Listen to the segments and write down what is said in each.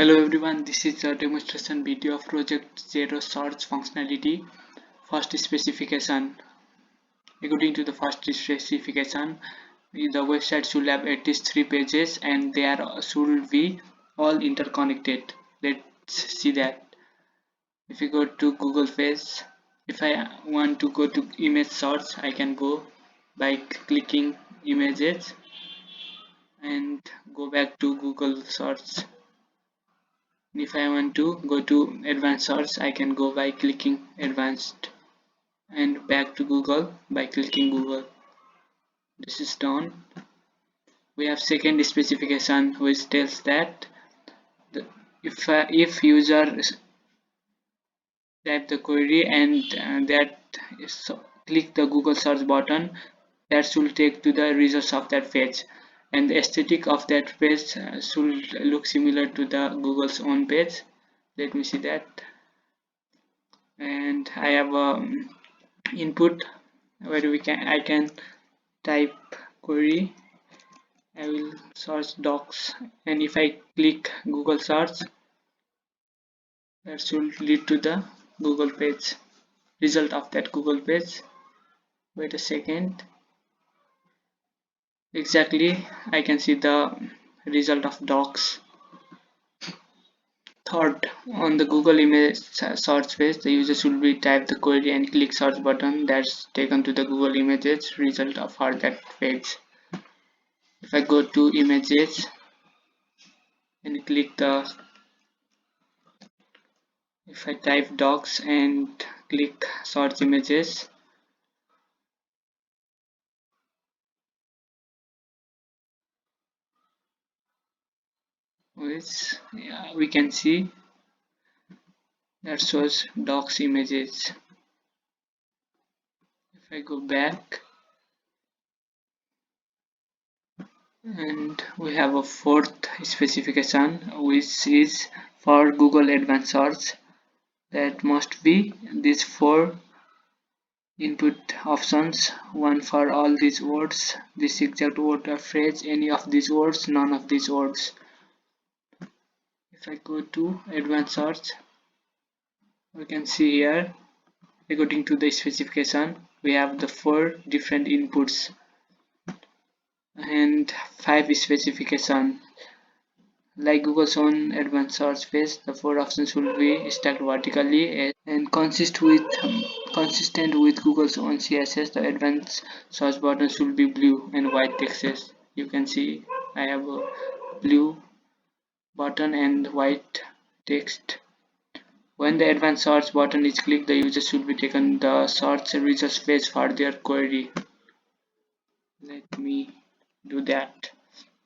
Hello everyone, this is a demonstration video of Project Zero search functionality. First specification. According to the first specification, the website should have at least 3 pages and they should be all interconnected. Let's see that. If you go to Google page, if I want to go to image search, I can go by clicking images and go back to Google search. If I want to go to advanced search, I can go by clicking advanced and back to Google by clicking Google. This is done. We have second specification which tells that if user type the query and click the Google search button, that should take to the results of that page, and the aesthetic of that page should look similar to the Google's own page. Let me see that. And I have input where I can type query. I will search docs, and if I click Google search, that should lead to the Google page, result of that Google page. Wait a second. Exactly, I can see the result of docs. Third, on the Google image search page, the user should be type the query and click search button. That's taken to the Google images result of that page. If I go to images and click if I type docs and click search images, which we can see that shows docs images. If I go back, and we have a fourth specification which is for Google Advanced Search, that must be these 4 input options, one for all these words, this exact word or phrase, any of these words, none of these words. If I go to Advanced Search, we can see here, according to the specification, we have the 4 different inputs and 5 specification. Like Google's own advanced search page, the 4 options will be stacked vertically and consistent with Google's own CSS. The advanced search button should be blue and white texts. You can see I have a blue button and white text. When the advanced search button is clicked, the user should be taken the search results page for their query. Let me do that.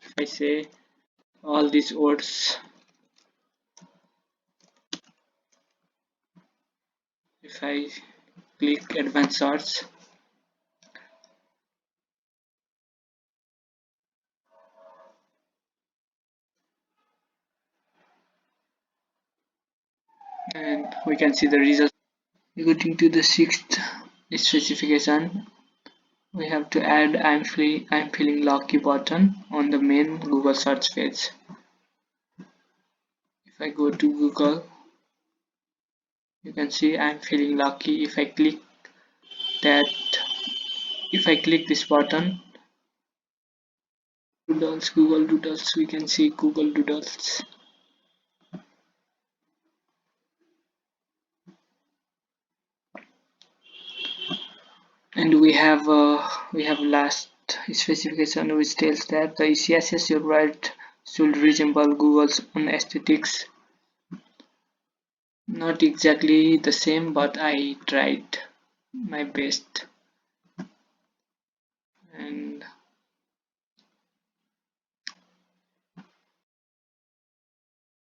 If I say all these words, if I click advanced search, and we can see the results. According to the 6th specification, we have to add I'm feeling lucky button on the main Google search page. If I go to Google, you can see I'm feeling lucky. If I click this button, doodles, Google Doodles, we can see Google Doodles. And we have last specification which tells that the CSS you write should resemble Google's own aesthetics. Not exactly the same, but I tried my best.